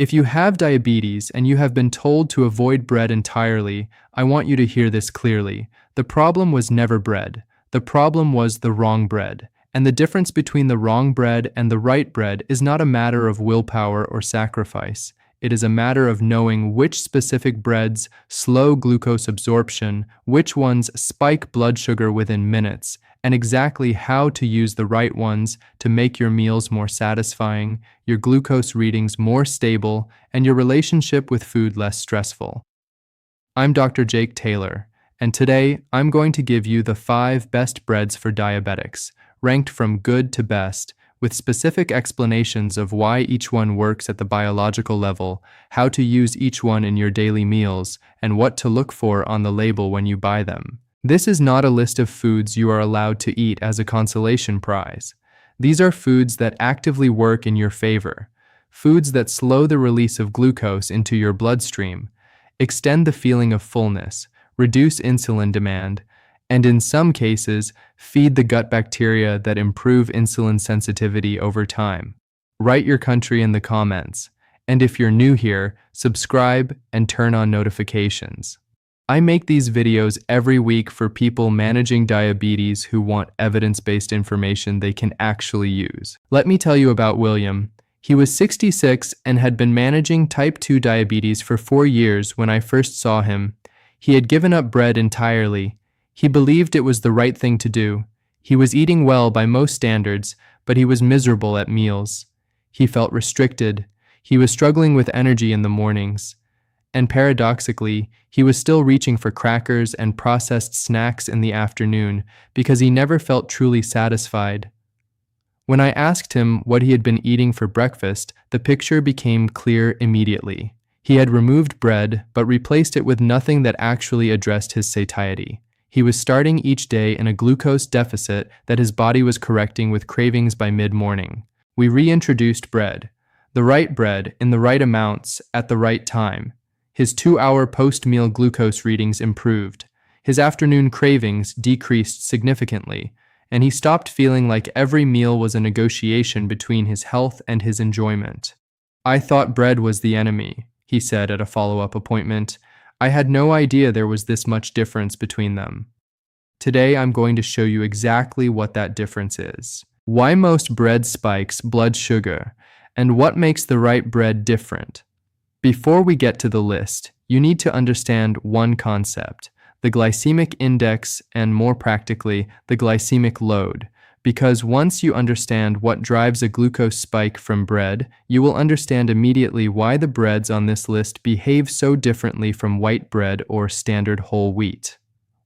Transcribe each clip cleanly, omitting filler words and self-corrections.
If you have diabetes and you have been told to avoid bread entirely, I want you to hear this clearly. The problem was never bread. The problem was the wrong bread. And the difference between the wrong bread and the right bread is not a matter of willpower or sacrifice. It is a matter of knowing which specific breads slow glucose absorption, which ones spike blood sugar within minutes, and exactly how to use the right ones to make your meals more satisfying, your glucose readings more stable, and your relationship with food less stressful. I'm Dr. Jake Taylor, and today I'm going to give you the 5 best breads for diabetics, ranked from good to best, with specific explanations of why each one works at the biological level, how to use each one in your daily meals, and what to look for on the label when you buy them. This is not a list of foods you are allowed to eat as a consolation prize. These are foods that actively work in your favor, foods that slow the release of glucose into your bloodstream, extend the feeling of fullness, reduce insulin demand, and in some cases, feed the gut bacteria that improve insulin sensitivity over time. Write your country in the comments, and if you're new here, subscribe and turn on notifications. I make these videos every week for people managing diabetes who want evidence-based information they can actually use. Let me tell you about William. He was 66 and had been managing type 2 diabetes for 4 years when I first saw him. He had given up bread entirely. He believed it was the right thing to do. He was eating well by most standards, but he was miserable at meals. He felt restricted. He was struggling with energy in the mornings. And paradoxically, he was still reaching for crackers and processed snacks in the afternoon because he never felt truly satisfied. When I asked him what he had been eating for breakfast, the picture became clear immediately. He had removed bread, but replaced it with nothing that actually addressed his satiety. He was starting each day in a glucose deficit that his body was correcting with cravings by mid-morning. We reintroduced bread, the right bread in the right amounts at the right time. His 2-hour post-meal glucose readings improved. His afternoon cravings decreased significantly, and he stopped feeling like every meal was a negotiation between his health and his enjoyment. "I thought bread was the enemy," he said at a follow-up appointment. "I had no idea there was this much difference between them." Today, I'm going to show you exactly what that difference is, why most bread spikes blood sugar, and what makes the right bread different. Before we get to the list, you need to understand one concept, the glycemic index and, more practically, the glycemic load. Because once you understand what drives a glucose spike from bread, you will understand immediately why the breads on this list behave so differently from white bread or standard whole wheat.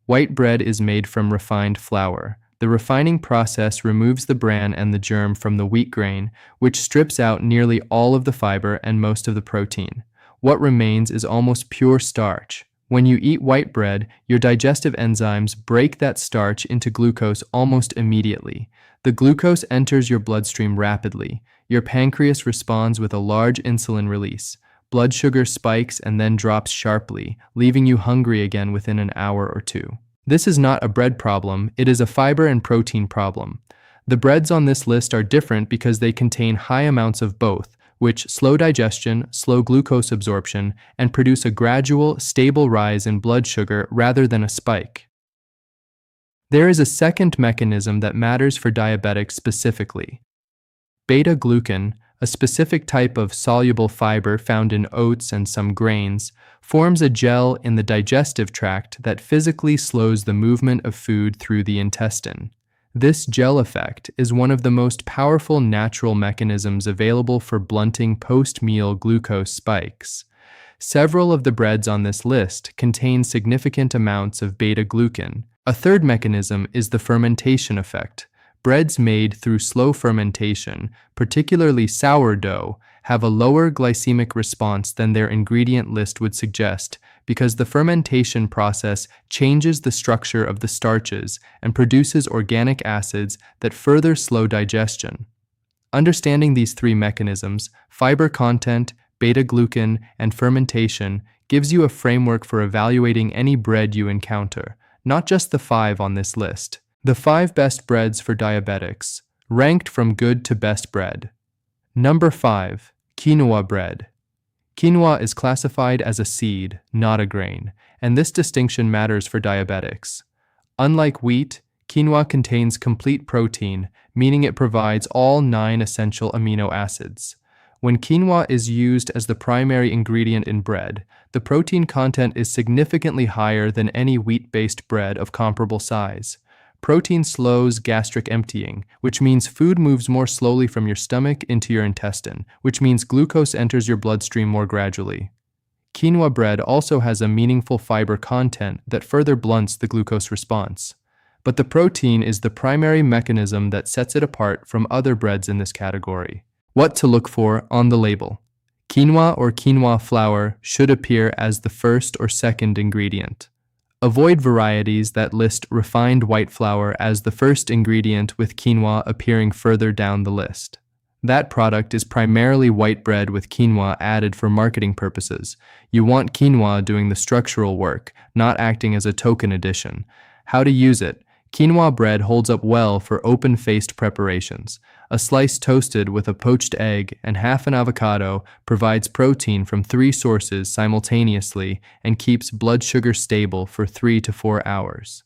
White bread is made from refined flour. The refining process removes the bran and the germ from the wheat grain, which strips out nearly all of the fiber and most of the protein. What remains is almost pure starch. When you eat white bread, your digestive enzymes break that starch into glucose almost immediately. The glucose enters your bloodstream rapidly. Your pancreas responds with a large insulin release. Blood sugar spikes and then drops sharply, leaving you hungry again within an hour or two. This is not a bread problem, it is a fiber and protein problem. The breads on this list are different because they contain high amounts of both, which slow digestion, slow glucose absorption, and produce a gradual, stable rise in blood sugar rather than a spike. There is a second mechanism that matters for diabetics specifically. Beta-Glucan, a specific type of soluble fiber found in oats and some grains, forms a gel in the digestive tract that physically slows the movement of food through the intestine. This gel effect is one of the most powerful natural mechanisms available for blunting post-meal glucose spikes. Several of the breads on this list contain significant amounts of beta-glucan. A third mechanism is the fermentation effect. Breads made through slow fermentation, particularly sourdough, have a lower glycemic response than their ingredient list would suggest because the fermentation process changes the structure of the starches and produces organic acids that further slow digestion. Understanding these 3 mechanisms, fiber content, beta-glucan, and fermentation, gives you a framework for evaluating any bread you encounter, not just the 5 on this list. The 5 best breads for diabetics, ranked from good to best bread. Number 5. Quinoa bread. Quinoa is classified as a seed, not a grain, and this distinction matters for diabetics. Unlike wheat, quinoa contains complete protein, meaning it provides all 9 essential amino acids. When quinoa is used as the primary ingredient in bread, the protein content is significantly higher than any wheat-based bread of comparable size. Protein slows gastric emptying, which means food moves more slowly from your stomach into your intestine, which means glucose enters your bloodstream more gradually. Quinoa bread also has a meaningful fiber content that further blunts the glucose response. But the protein is the primary mechanism that sets it apart from other breads in this category. What to look for on the label. Quinoa or quinoa flour should appear as the first or second ingredient. Avoid varieties that list refined white flour as the first ingredient with quinoa appearing further down the list. That product is primarily white bread with quinoa added for marketing purposes. You want quinoa doing the structural work, not acting as a token addition. How to use it. Quinoa bread holds up well for open-faced preparations. A slice toasted with a poached egg and half an avocado provides protein from 3 sources simultaneously and keeps blood sugar stable for 3 to 4 hours.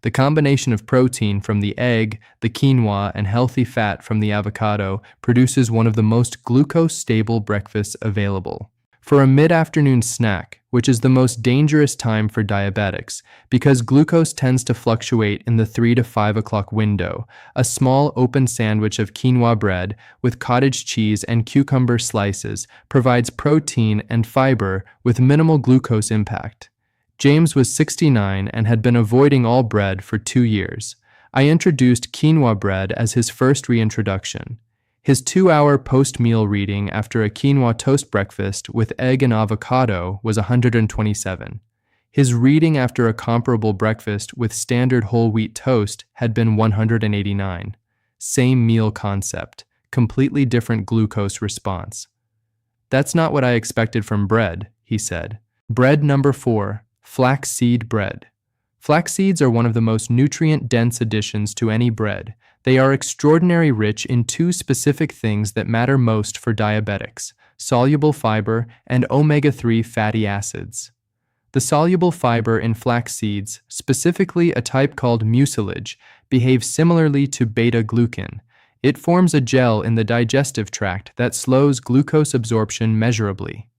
The combination of protein from the egg, the quinoa, and healthy fat from the avocado produces one of the most glucose-stable breakfasts available. For a mid-afternoon snack, which is the most dangerous time for diabetics because glucose tends to fluctuate in the 3 to 5 o'clock window, a small open sandwich of quinoa bread with cottage cheese and cucumber slices provides protein and fiber with minimal glucose impact. James was 69 and had been avoiding all bread for 2 years. I introduced quinoa bread as his first reintroduction. His 2-hour post-meal reading after a quinoa toast breakfast with egg and avocado was 127. His reading after a comparable breakfast with standard whole wheat toast had been 189. Same meal concept, completely different glucose response. That's not what I expected from bread, he said. Bread number 4, flaxseed bread. Flax seeds are one of the most nutrient-dense additions to any bread. They are extraordinarily rich in 2 specific things that matter most for diabetics: soluble fiber and omega-3 fatty acids. The soluble fiber in flax seeds, specifically a type called mucilage, behaves similarly to beta-glucan. It forms a gel in the digestive tract that slows glucose absorption measurably.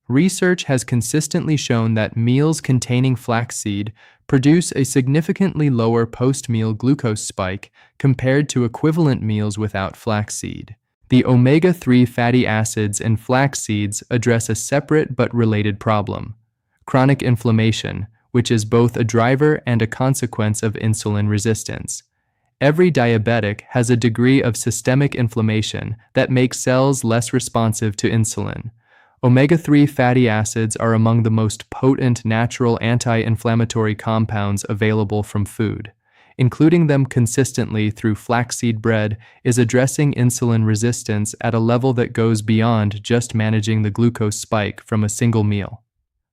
Research has consistently shown that meals containing flaxseed produce a significantly lower post-meal glucose spike compared to equivalent meals without flaxseed. The omega-3 fatty acids in flax seeds address a separate but related problem: chronic inflammation, which is both a driver and a consequence of insulin resistance. Every diabetic has a degree of systemic inflammation that makes cells less responsive to insulin. Omega-3 fatty acids are among the most potent natural anti-inflammatory compounds available from food. Including them consistently through flaxseed bread is addressing insulin resistance at a level that goes beyond just managing the glucose spike from a single meal.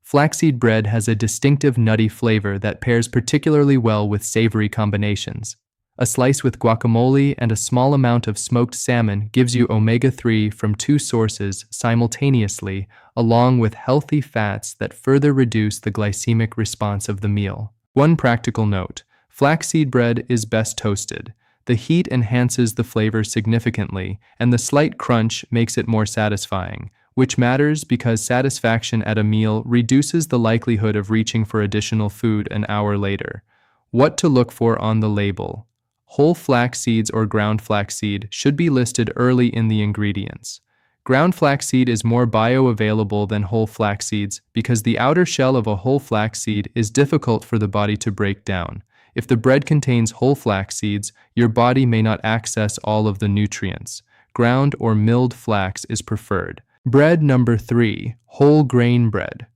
Flaxseed bread has a distinctive nutty flavor that pairs particularly well with savory combinations. A slice with guacamole and a small amount of smoked salmon gives you omega-3 from 2 sources simultaneously, along with healthy fats that further reduce the glycemic response of the meal. One practical note: flaxseed bread is best toasted. The heat enhances the flavor significantly, and the slight crunch makes it more satisfying, which matters because satisfaction at a meal reduces the likelihood of reaching for additional food an hour later. What to look for on the label. Whole flax seeds or ground flaxseed should be listed early in the ingredients. Ground flaxseed is more bioavailable than whole flax seeds because the outer shell of a whole flaxseed is difficult for the body to break down. If the bread contains whole flax seeds, your body may not access all of the nutrients. Ground or milled flax is preferred. Bread number 3, whole grain bread.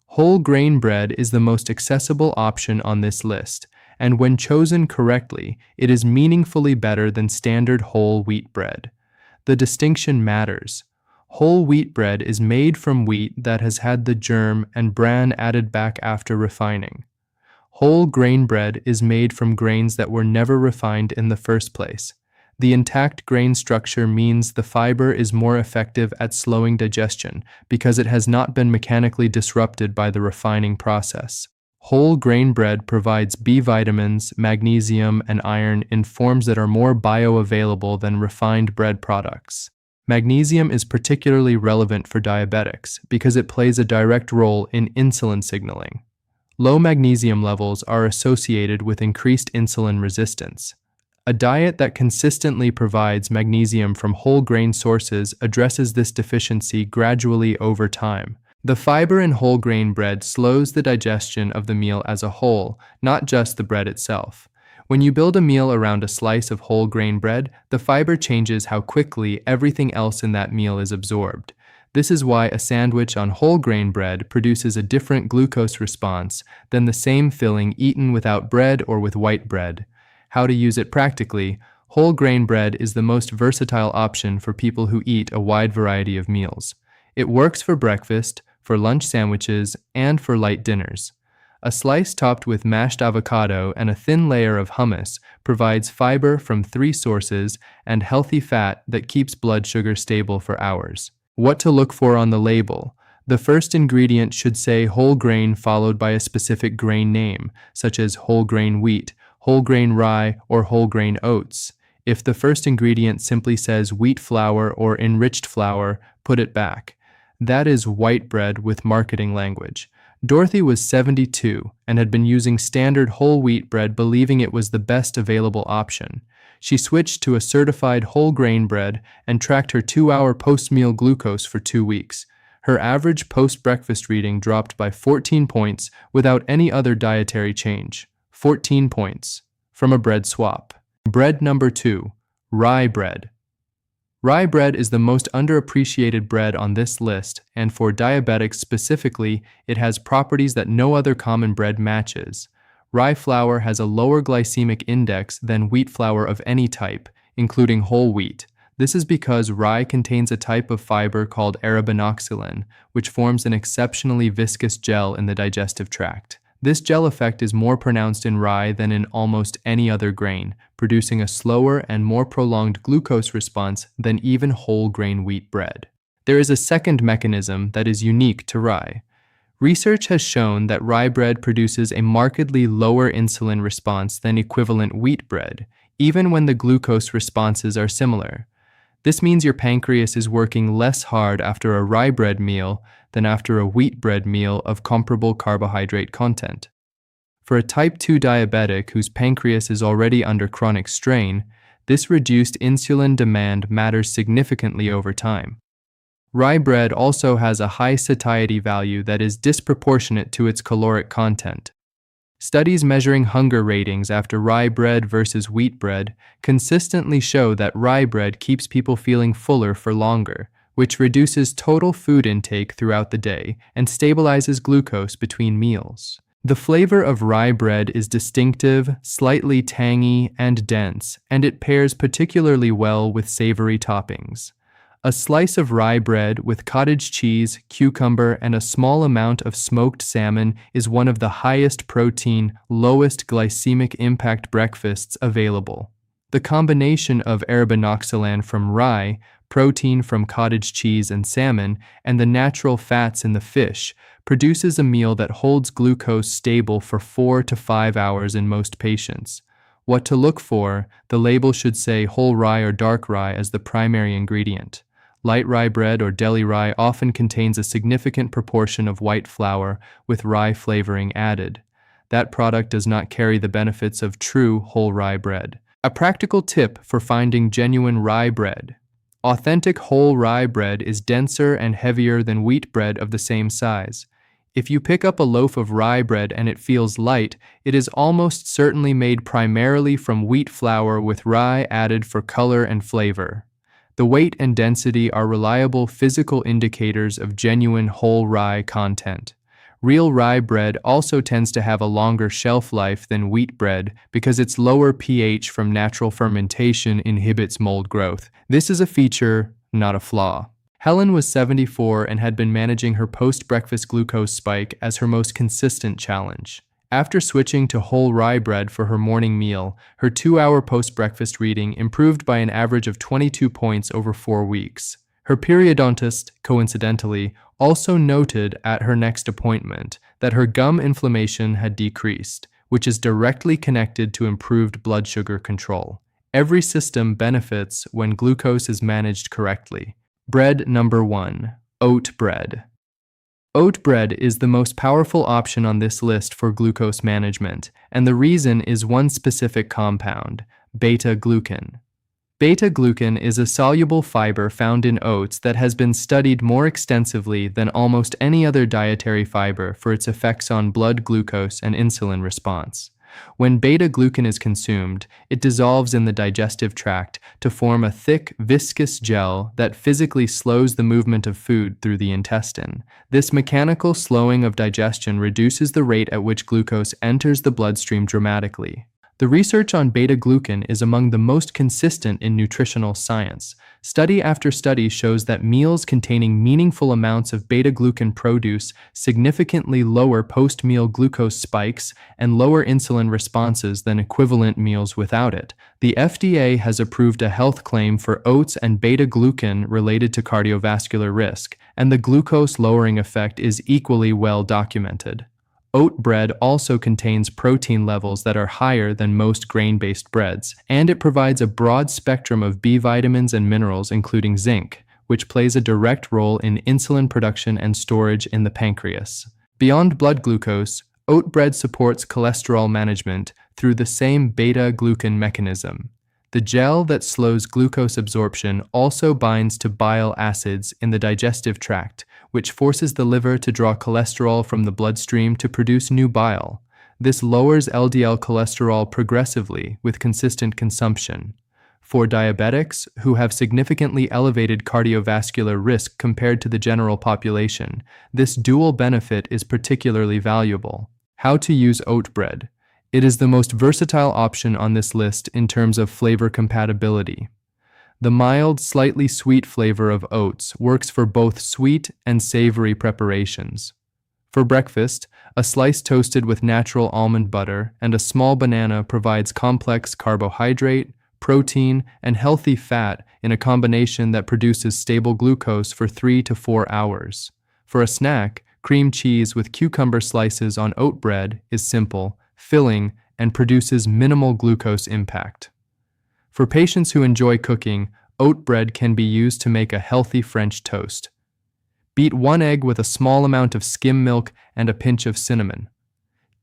Whole grain bread is the most accessible option on this list, and when chosen correctly, it is meaningfully better than standard whole wheat bread. The distinction matters. Whole wheat bread is made from wheat that has had the germ and bran added back after refining. Whole grain bread is made from grains that were never refined in the first place. The intact grain structure means the fiber is more effective at slowing digestion because it has not been mechanically disrupted by the refining process. Whole grain bread provides B vitamins, magnesium, and iron in forms that are more bioavailable than refined bread products. Magnesium is particularly relevant for diabetics because it plays a direct role in insulin signaling. Low magnesium levels are associated with increased insulin resistance. A diet that consistently provides magnesium from whole grain sources addresses this deficiency gradually over time. The fiber in whole grain bread slows the digestion of the meal as a whole, not just the bread itself. When you build a meal around a slice of whole grain bread, the fiber changes how quickly everything else in that meal is absorbed. This is why a sandwich on whole grain bread produces a different glucose response than the same filling eaten without bread or with white bread. How to use it practically: whole grain bread is the most versatile option for people who eat a wide variety of meals. It works for breakfast, for lunch sandwiches, and for light dinners. A slice topped with mashed avocado and a thin layer of hummus provides fiber from 3 sources and healthy fat that keeps blood sugar stable for hours. What to look for on the label: the first ingredient should say whole grain followed by a specific grain name, such as whole grain wheat, whole grain rye, or whole grain oats. If the first ingredient simply says wheat flour or enriched flour, put it back. That is white bread with marketing language. Dorothy was 72 and had been using standard whole wheat bread, believing it was the best available option. She switched to a certified whole grain bread and tracked her 2-hour post-meal glucose for 2 weeks. Her average post-breakfast reading dropped by 14 points without any other dietary change. 14 points from a bread swap. Bread number 2, rye bread. Rye bread is the most underappreciated bread on this list, and for diabetics specifically, it has properties that no other common bread matches. Rye flour has a lower glycemic index than wheat flour of any type, including whole wheat. This is because rye contains a type of fiber called arabinoxylin, which forms an exceptionally viscous gel in the digestive tract. This gel effect is more pronounced in rye than in almost any other grain, producing a slower and more prolonged glucose response than even whole grain wheat bread. There is a second mechanism that is unique to rye. Research has shown that rye bread produces a markedly lower insulin response than equivalent wheat bread, even when the glucose responses are similar. This means your pancreas is working less hard after a rye bread meal than after a wheat bread meal of comparable carbohydrate content. For a type 2 diabetic whose pancreas is already under chronic strain, this reduced insulin demand matters significantly over time. Rye bread also has a high satiety value that is disproportionate to its caloric content. Studies measuring hunger ratings after rye bread versus wheat bread consistently show that rye bread keeps people feeling fuller for longer, which reduces total food intake throughout the day and stabilizes glucose between meals. The flavor of rye bread is distinctive, slightly tangy, and dense, and it pairs particularly well with savory toppings. A slice of rye bread with cottage cheese, cucumber, and a small amount of smoked salmon is one of the highest protein, lowest glycemic impact breakfasts available. The combination of arabinoxylin from rye, protein from cottage cheese and salmon, and the natural fats in the fish produces a meal that holds glucose stable for 4 to 5 hours in most patients. What to look for: the label should say whole rye or dark rye as the primary ingredient. Light rye bread or deli rye often contains a significant proportion of white flour with rye flavoring added. That product does not carry the benefits of true whole rye bread. A practical tip for finding genuine rye bread: authentic whole rye bread is denser and heavier than wheat bread of the same size. If you pick up a loaf of rye bread and it feels light, it is almost certainly made primarily from wheat flour with rye added for color and flavor. The weight and density are reliable physical indicators of genuine whole rye content. Real rye bread also tends to have a longer shelf life than wheat bread because its lower pH from natural fermentation inhibits mold growth. This is a feature, not a flaw. Helen was 74 and had been managing her post-breakfast glucose spike as her most consistent challenge. After switching to whole rye bread for her morning meal, her 2-hour post-breakfast reading improved by an average of 22 points over 4 weeks. Her periodontist, coincidentally, also noted at her next appointment that her gum inflammation had decreased, which is directly connected to improved blood sugar control. Every system benefits when glucose is managed correctly. Bread number 1. Oat bread. Oat bread is the most powerful option on this list for glucose management, and the reason is one specific compound, beta-glucan. Beta-glucan is a soluble fiber found in oats that has been studied more extensively than almost any other dietary fiber for its effects on blood glucose and insulin response. When beta-glucan is consumed, it dissolves in the digestive tract to form a thick, viscous gel that physically slows the movement of food through the intestine. This mechanical slowing of digestion reduces the rate at which glucose enters the bloodstream dramatically. The research on beta-glucan is among the most consistent in nutritional science. Study after study shows that meals containing meaningful amounts of beta-glucan produce significantly lower post-meal glucose spikes and lower insulin responses than equivalent meals without it. The FDA has approved a health claim for oats and beta-glucan related to cardiovascular risk, and the glucose-lowering effect is equally well documented. Oat bread also contains protein levels that are higher than most grain-based breads, and it provides a broad spectrum of B vitamins and minerals including zinc, which plays a direct role in insulin production and storage in the pancreas. Beyond blood glucose, oat bread supports cholesterol management through the same beta-glucan mechanism. The gel that slows glucose absorption also binds to bile acids in the digestive tract, which forces the liver to draw cholesterol from the bloodstream to produce new bile. This lowers LDL cholesterol progressively with consistent consumption. For diabetics who have significantly elevated cardiovascular risk compared to the general population, this dual benefit is particularly valuable. How to use oat bread. It is the most versatile option on this list in terms of flavor compatibility. The mild, slightly sweet flavor of oats works for both sweet and savory preparations. For breakfast, a slice toasted with natural almond butter and a small banana provides complex carbohydrate, protein, and healthy fat in a combination that produces stable glucose for 3 to 4 hours. For a snack, cream cheese with cucumber slices on oat bread is simple, filling, and produces minimal glucose impact. For patients who enjoy cooking, oat bread can be used to make a healthy French toast. Beat 1 egg with a small amount of skim milk and a pinch of cinnamon.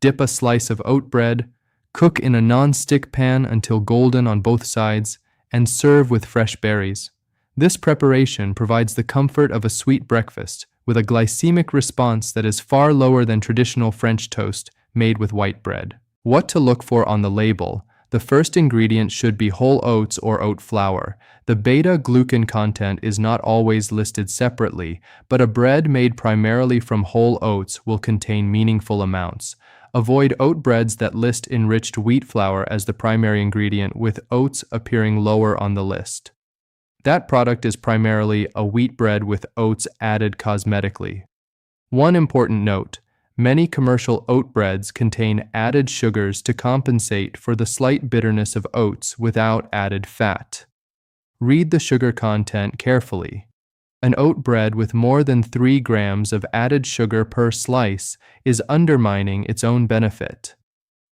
Dip a slice of oat bread, cook in a non-stick pan until golden on both sides, and serve with fresh berries. This preparation provides the comfort of a sweet breakfast with a glycemic response that is far lower than traditional French toast made with white bread. What to look for on the label. The first ingredient should be whole oats or oat flour. The beta-glucan content is not always listed separately, but a bread made primarily from whole oats will contain meaningful amounts. Avoid oat breads that list enriched wheat flour as the primary ingredient, with oats appearing lower on the list. That product is primarily a wheat bread with oats added cosmetically. One important note. Many commercial oat breads contain added sugars to compensate for the slight bitterness of oats without added fat. Read the sugar content carefully. An oat bread with more than 3 grams of added sugar per slice is undermining its own benefit.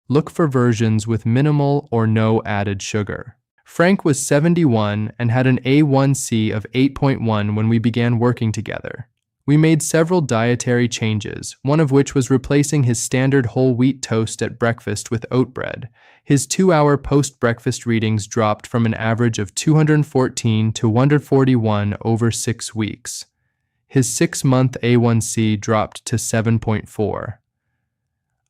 Look for versions with minimal or no added sugar. Frank was 71 and had an A1C of 8.1 when we began working together. We made several dietary changes, one of which was replacing his standard whole wheat toast at breakfast with oat bread. His 2-hour post-breakfast readings dropped from an average of 214 to 141 over 6 weeks. His 6-month A1C dropped to 7.4.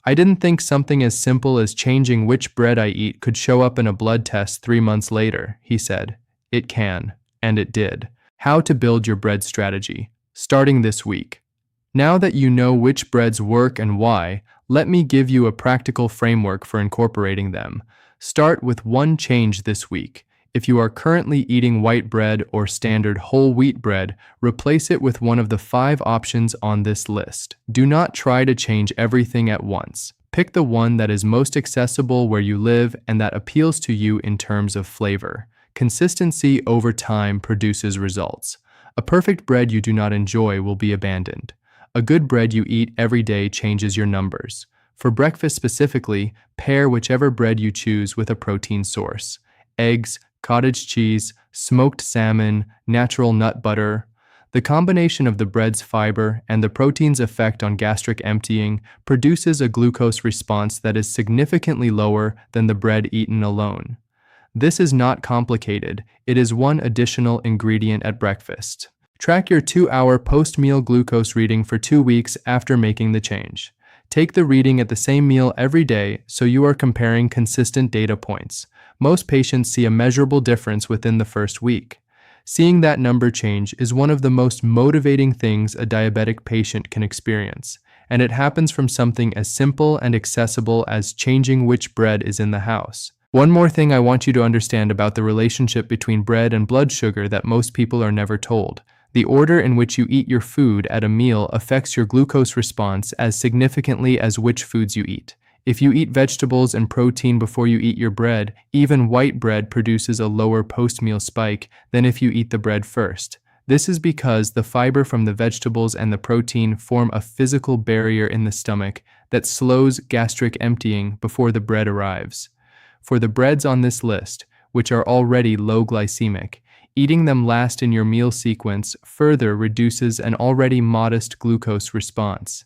I didn't think something as simple as changing which bread I eat could show up in a blood test 3 months later, he said. It can, and it did. How to build your bread strategy. Starting this week. Now that you know which breads work and why, let me give you a practical framework for incorporating them. Start with one change this week. If you are currently eating white bread or standard whole wheat bread, replace it with one of the 5 options on this list. Do not try to change everything at once. Pick the one that is most accessible where you live and that appeals to you in terms of flavor. Consistency over time produces results. A perfect bread you do not enjoy will be abandoned. A good bread you eat every day changes your numbers. For breakfast specifically, pair whichever bread you choose with a protein source. Eggs, cottage cheese, smoked salmon, natural nut butter. The combination of the bread's fiber and the protein's effect on gastric emptying produces a glucose response that is significantly lower than the bread eaten alone. This is not complicated, it is one additional ingredient at breakfast. Track your 2-hour post-meal glucose reading for 2 weeks after making the change. Take the reading at the same meal every day so you are comparing consistent data points. Most patients see a measurable difference within the first week. Seeing that number change is one of the most motivating things a diabetic patient can experience, and it happens from something as simple and accessible as changing which bread is in the house. One more thing I want you to understand about the relationship between bread and blood sugar that most people are never told. The order in which you eat your food at a meal affects your glucose response as significantly as which foods you eat. If you eat vegetables and protein before you eat your bread, even white bread produces a lower post-meal spike than if you eat the bread first. This is because the fiber from the vegetables and the protein form a physical barrier in the stomach that slows gastric emptying before the bread arrives. For the breads on this list, which are already low glycemic, eating them last in your meal sequence further reduces an already modest glucose response.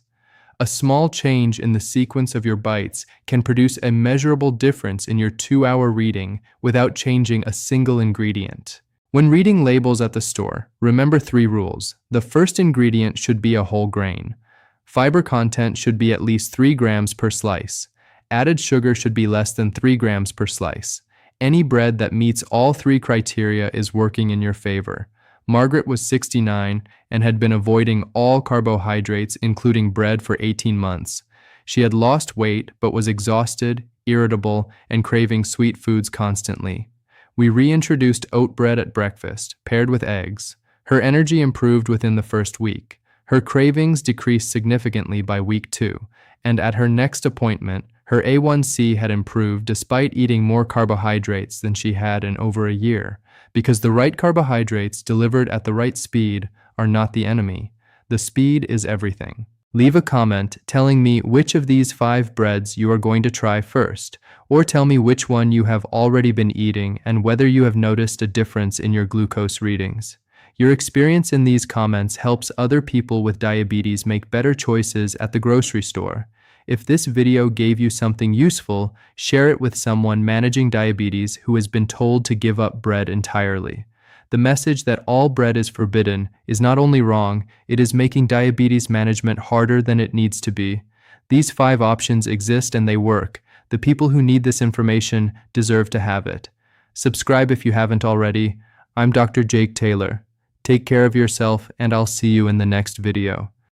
A small change in the sequence of your bites can produce a measurable difference in your 2-hour reading without changing a single ingredient. When reading labels at the store, remember 3 rules. The first ingredient should be a whole grain. Fiber content should be at least 3 grams per slice. Added sugar should be less than 3 grams per slice. Any bread that meets all 3 criteria is working in your favor. Margaret was 69 and had been avoiding all carbohydrates, including bread, for 18 months. She had lost weight but was exhausted, irritable, and craving sweet foods constantly. We reintroduced oat bread at breakfast, paired with eggs. Her energy improved within the first week. Her cravings decreased significantly by week 2, and at her next appointment, her A1C had improved despite eating more carbohydrates than she had in over a year, because the right carbohydrates delivered at the right speed are not the enemy. The speed is everything. Leave a comment telling me which of these 5 breads you are going to try first, or tell me which one you have already been eating and whether you have noticed a difference in your glucose readings. Your experience in these comments helps other people with diabetes make better choices at the grocery store. If this video gave you something useful, share it with someone managing diabetes who has been told to give up bread entirely. The message that all bread is forbidden is not only wrong, it is making diabetes management harder than it needs to be. These 5 options exist and they work. The people who need this information deserve to have it. Subscribe if you haven't already. I'm Dr. Jake Taylor. Take care of yourself, and I'll see you in the next video.